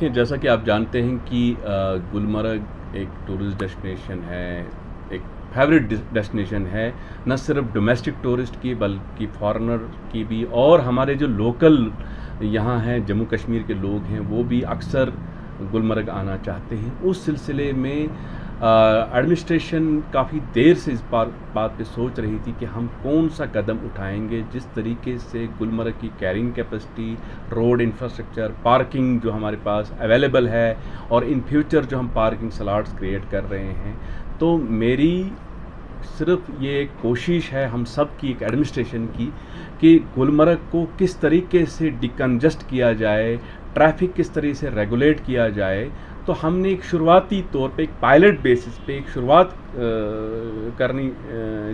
देखें, जैसा कि आप जानते हैं कि गुलमर्ग एक टूरिस्ट डेस्टिनेशन है, एक फेवरेट डेस्टिनेशन है, न सिर्फ डोमेस्टिक टूरिस्ट की बल्कि फॉरेनर की भी, और हमारे जो लोकल यहाँ हैं जम्मू कश्मीर के लोग हैं वो भी अक्सर गुलमर्ग आना चाहते हैं। उस सिलसिले में एडमिनिस्ट्रेशन काफ़ी देर से इस बात पे सोच रही थी कि हम कौन सा कदम उठाएंगे जिस तरीके से गुलमर्ग की carrying capacity, road infrastructure, parking जो हमारे पास अवेलेबल है, और इन फ्यूचर जो हम पार्किंग स्लॉट्स क्रिएट कर रहे हैं। तो मेरी सिर्फ ये एक कोशिश है हम सब की, एक एडमिनिस्ट्रेशन की, कि गुलमर्ग को किस तरीके से डिकंजस्ट किया जाए, ट्रैफिक किस तरीके से रेगुलेट किया जाए। तो हमने एक शुरुआती तौर पे, एक पायलट बेसिस पे एक शुरुआत करनी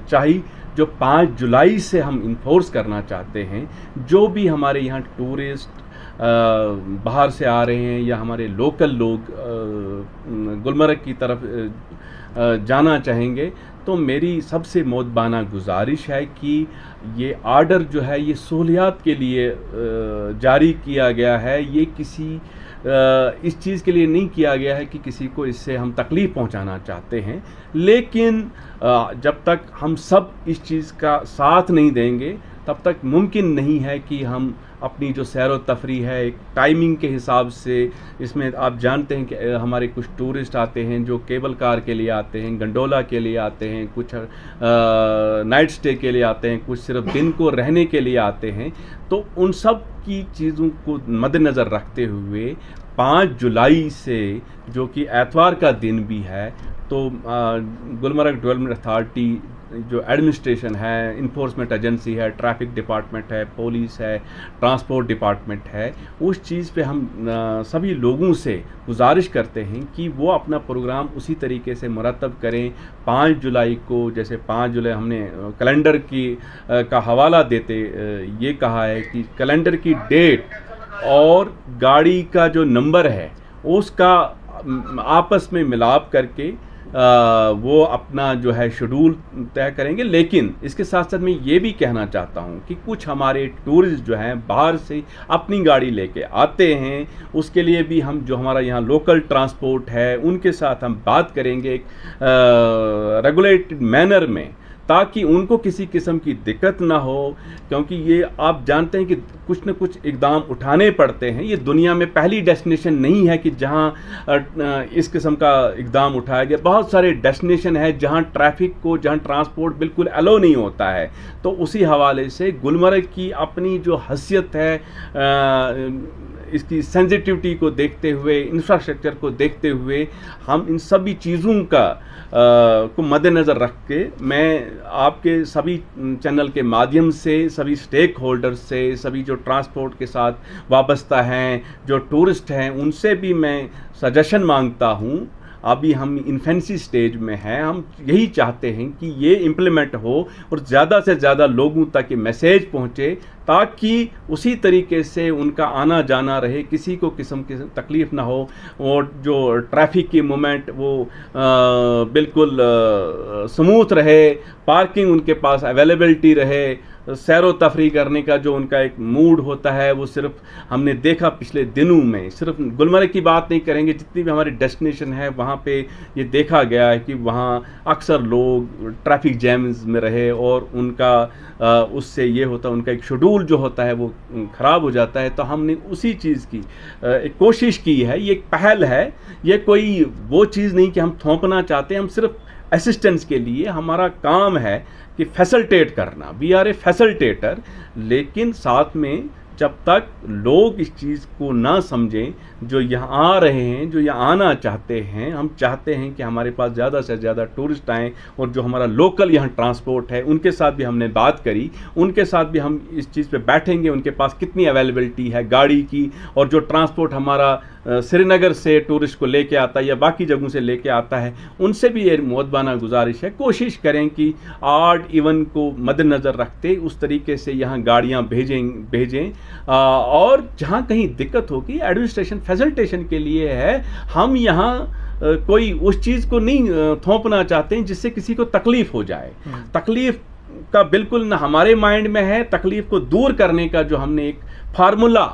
चाहिए, जो 5 जुलाई से हम इन्फोर्स करना चाहते हैं। जो भी हमारे यहाँ टूरिस्ट बाहर से आ रहे हैं या हमारे लोकल लोग गुलमर्ग की तरफ जाना चाहेंगे, तो मेरी सबसे मोदबाना गुजारिश है कि ये आर्डर जो है ये सहूलियात के लिए जारी किया गया है। ये किसी इस चीज़ के लिए नहीं किया गया है कि किसी को इससे हम तकलीफ़ पहुंचाना चाहते हैं। लेकिन जब तक हम सब इस चीज़ का साथ नहीं देंगे तब तक मुमकिन नहीं है कि हम अपनी जो सैर व तफरी है एक टाइमिंग के हिसाब से, इसमें आप जानते हैं कि हमारे कुछ टूरिस्ट आते हैं जो केबल कार के लिए आते हैं, गंडोला के लिए आते हैं, कुछ नाइट स्टे के लिए आते हैं, कुछ सिर्फ दिन को रहने के लिए आते हैं। तो उन सब की चीज़ों को मद्देनज़र रखते हुए 5 जुलाई से, जो कि एतवार का दिन भी है, तो गुलमर्ग डेवलपमेंट अथॉरिटी जो एडमिनिस्ट्रेशन है, इन्फोर्समेंट एजेंसी है, ट्रैफिक डिपार्टमेंट है, पुलिस है, ट्रांसपोर्ट डिपार्टमेंट है, उस चीज़ पे हम सभी लोगों से गुजारिश करते हैं कि वो अपना प्रोग्राम उसी तरीके से मुरतब करें। 5 जुलाई को, जैसे 5 जुलाई हमने कैलेंडर की का हवाला देते ये कहा है कि कैलेंडर की डेट और गाड़ी का जो नंबर है उसका आपस में मिलाप करके वो अपना जो है शेड्यूल तय करेंगे। लेकिन इसके साथ साथ मैं ये भी कहना चाहता हूँ कि कुछ हमारे टूरिस्ट जो हैं बाहर से अपनी गाड़ी लेके आते हैं, उसके लिए भी हम जो हमारा यहाँ लोकल ट्रांसपोर्ट है उनके साथ हम बात करेंगे एक रेगुलेटेड मैनर में, ताकि उनको किसी किस्म की दिक्कत ना हो। क्योंकि ये आप जानते हैं कि कुछ न कुछ इकदाम उठाने पड़ते हैं। ये दुनिया में पहली डेस्टिनेशन नहीं है कि जहां इस किस्म का इकदाम उठाया गया। बहुत सारे डेस्टिनेशन है जहां ट्रैफिक को, जहां ट्रांसपोर्ट बिल्कुल अलो नहीं होता है। तो उसी हवाले से गुलमर्ग की अपनी जो हैसियत है, इसकी सेंसिटिविटी को देखते हुए, इंफ्रास्ट्रक्चर को देखते हुए, हम इन सभी चीज़ों का को मद्देनज़र रख के मैं आपके सभी चैनल के माध्यम से सभी स्टेक होल्डर्स से, सभी जो ट्रांसपोर्ट के साथ वाबस्ता हैं, जो टूरिस्ट हैं, उनसे भी मैं सजेशन मांगता हूँ। अभी हम इन्फेंसी स्टेज में हैं। हम यही चाहते हैं कि ये इम्प्लीमेंट हो और ज़्यादा से ज़्यादा लोगों तक ये मैसेज पहुँचे, ताकि उसी तरीके से उनका आना जाना रहे, किसी को किस्म की तकलीफ़ ना हो, और जो ट्रैफिक की मूवमेंट वो बिल्कुल स्मूथ रहे, पार्किंग उनके पास अवेलेबिलिटी रहे, सैर व तफरी करने का जो उनका एक मूड होता है वो सिर्फ हमने देखा पिछले दिनों में, सिर्फ गुलमर्ग की बात नहीं करेंगे, जितनी भी हमारी डेस्टिनेशन है वहाँ पे ये देखा गया है कि वहाँ अक्सर लोग ट्रैफिक जैम्स में रहे और उनका उससे ये होता है, उनका एक शेड्यूल जो होता है वो ख़राब हो जाता है। तो हमने उसी चीज़ की एक कोशिश की है। ये एक पहल है, ये कोई वो चीज़ नहीं कि हम थोपना चाहते हैं। हम सिर्फ असिस्टेंस के लिए, हमारा काम है कि फैसिलिटेट करना, वी आर ए फैसिलिटेटर। लेकिन साथ में जब तक लोग इस चीज़ को ना समझें, जो यहाँ आ रहे हैं, जो यहाँ आना चाहते हैं, हम चाहते हैं कि हमारे पास ज़्यादा से ज़्यादा टूरिस्ट आएँ, और जो हमारा लोकल यहाँ ट्रांसपोर्ट है उनके साथ भी हमने बात करी, उनके साथ भी हम इस चीज़ पे बैठेंगे, उनके पास कितनी अवेलेबिलिटी है गाड़ी की, और जो ट्रांसपोर्ट हमारा श्रीनगर से टूरिस्ट को लेके आता है या बाकी जगहों से लेके आता है, उनसे भी ये मोदबाना गुजारिश है, कोशिश करें कि आड इवन को मद्देनज़र रखते उस तरीके से यहाँ गाड़ियाँ भेजें। और जहाँ कहीं दिक्कत होगी, एडमिनिस्ट्रेशन फैसिलिटेशन के लिए है। हम यहाँ कोई उस चीज़ को नहीं थोपना चाहते हैं जिससे किसी को तकलीफ़ हो जाए। तकलीफ़ का बिल्कुल ना हमारे माइंड में है। तकलीफ़ को दूर करने का जो हमने एक फार्मूला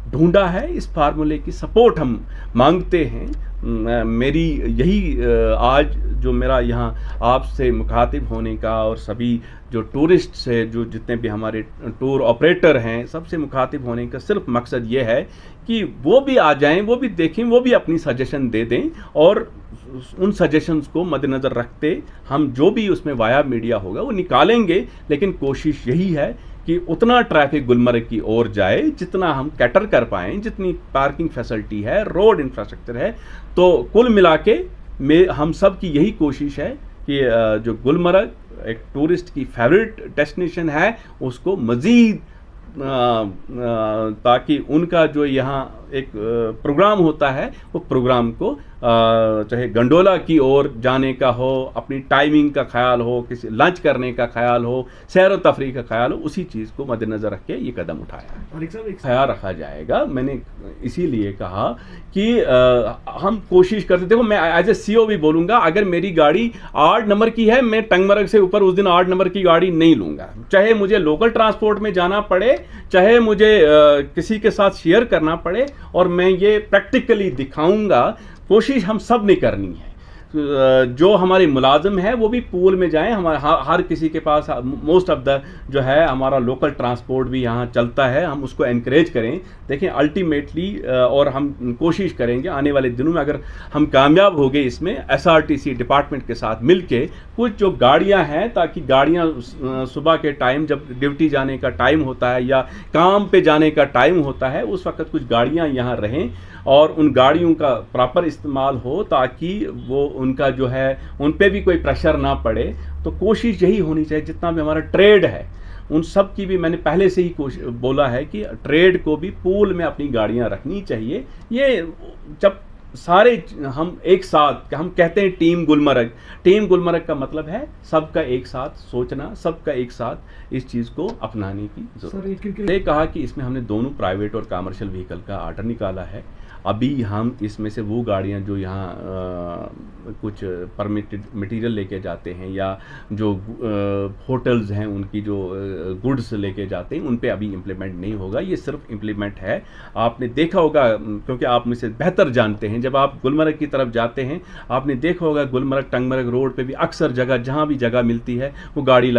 ढूंढा है, इस फार्मूले की सपोर्ट हम मांगते हैं। मेरी यही आज जो मेरा यहाँ आपसे मुखातिब होने का और सभी जो टूरिस्ट से जो जितने भी हमारे टूर ऑपरेटर हैं सबसे मुखातिब होने का सिर्फ मकसद ये है कि वो भी आ जाएं, वो भी देखें, वो भी अपनी सजेशन दे दें, और उन सजेशंस को मद्देनज़र रखते हम जो भी उसमें वाया मीडिया होगा वो निकालेंगे। लेकिन कोशिश यही है कि उतना ट्रैफिक गुलमर्ग की ओर जाए जितना हम कैटर कर पाएँ, जितनी पार्किंग फैसिलिटी है, रोड इंफ्रास्ट्रक्चर है। तो कुल मिला के हम सब की यही कोशिश है कि जो गुलमर्ग एक टूरिस्ट की फेवरेट डेस्टिनेशन है उसको मज़ीद ताकि उनका जो यहाँ एक प्रोग्राम होता है वो प्रोग्राम को चाहे गंडोला की ओर जाने का हो, अपनी टाइमिंग का ख्याल हो, किसी लंच करने का ख्याल हो, सैर व तफरीह का ख्याल हो, उसी चीज़ को मद्देनज़र रख के ये कदम उठाया है। और एक ख्याल रखा जाएगा, मैंने इसीलिए कहा कि हम कोशिश करते, देखो मैं एज ए CEO भी बोलूँगा, अगर मेरी गाड़ी 8 नंबर की है, मैं टंगमर्ग से ऊपर उस दिन 8 नंबर की गाड़ी नहीं लूँगा, चाहे मुझे लोकल ट्रांसपोर्ट में जाना पड़े, चाहे मुझे किसी के साथ शेयर करना पड़े, और मैं ये प्रैक्टिकली दिखाऊंगा। कोशिश हम सब ने करनी है, जो हमारे मुलाजिम है वो भी पूल में जाएं, हमारे हर किसी के पास मोस्ट ऑफ द जो है हमारा लोकल ट्रांसपोर्ट भी यहाँ चलता है, हम उसको एनकरेज करें। देखें अल्टीमेटली और हम कोशिश करेंगे आने वाले दिनों में, अगर हम कामयाब हो गए इसमें SRTC डिपार्टमेंट के साथ मिलके कुछ जो गाड़ियाँ हैं, ताकि गाड़ियाँ सुबह के टाइम जब ड्यूटी जाने का टाइम होता है या काम पे जाने का टाइम होता है उस वक्त कुछ गाड़ियाँ यहाँ रहें और उन गाड़ियों का प्रॉपर इस्तेमाल हो, ताकि वो उनका जो है उन पे भी कोई प्रेशर ना पड़े। तो कोशिश यही होनी चाहिए, जितना भी हमारा ट्रेड है उन सब की भी मैंने पहले से ही बोला है कि ट्रेड को भी पूल में अपनी गाड़ियां रखनी चाहिए। ये जब सारे हम एक साथ, हम कहते हैं टीम गुलमर्ग का मतलब है सबका एक साथ सोचना, सबका एक साथ इस चीज़ को अपनाने की जरूरत है। कहा कि इसमें हमने दोनों प्राइवेट और कमर्शियल व्हीकल का आर्डर निकाला है। अभी हम इसमें से वो गाड़ियाँ जो यहाँ कुछ परमिटेड मटेरियल लेके जाते हैं या जो होटल्स हैं उनकी जो गुड्स लेके जाते हैं उन पे अभी इम्प्लीमेंट नहीं होगा। ये सिर्फ इम्प्लीमेंट है, आपने देखा होगा क्योंकि आप मुझसे बेहतर जानते हैं, जब आप गुलमर्ग की तरफ जाते हैं आपने देखा होगा गुलमर्ग टंगमर्ग रोड पे भी अक्सर जगह जहाँ भी जगह मिलती है वो गाड़ी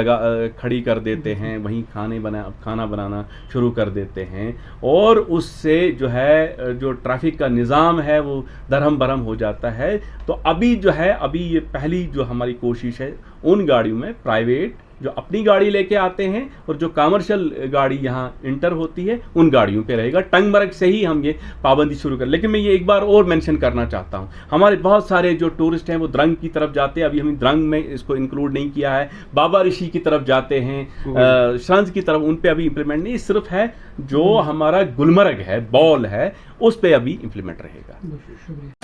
खड़ी कर देते हैं, वहीं खाना बनाना शुरू कर देते हैं, और उससे जो है जो ट्रैफिक का निज़ाम है वो दरहम बरहम हो जाता है। तो अभी जो है ये पहली जो हमारी कोशिश है उन गाड़ियों में प्राइवेट जो अपनी गाड़ी लेके आते हैं और जो कमर्शियल गाड़ी यहाँ इंटर होती है उन गाड़ियों पे रहेगा। टंगमर्ग से ही हम ये पाबंदी शुरू कर, लेकिन मैं ये एक बार और मेंशन करना चाहता हूँ, हमारे बहुत सारे जो टूरिस्ट हैं वो द्रंग की तरफ जाते हैं, अभी हमने द्रंग में इसको इंक्लूड नहीं किया है, बाबा ऋषि की तरफ जाते हैं, श्रंज की तरफ, उन पे अभी इंप्लीमेंट नहीं, सिर्फ है जो हमारा गुलमर्ग है, बॉल है, उस पे अभी इंप्लीमेंट रहेगा।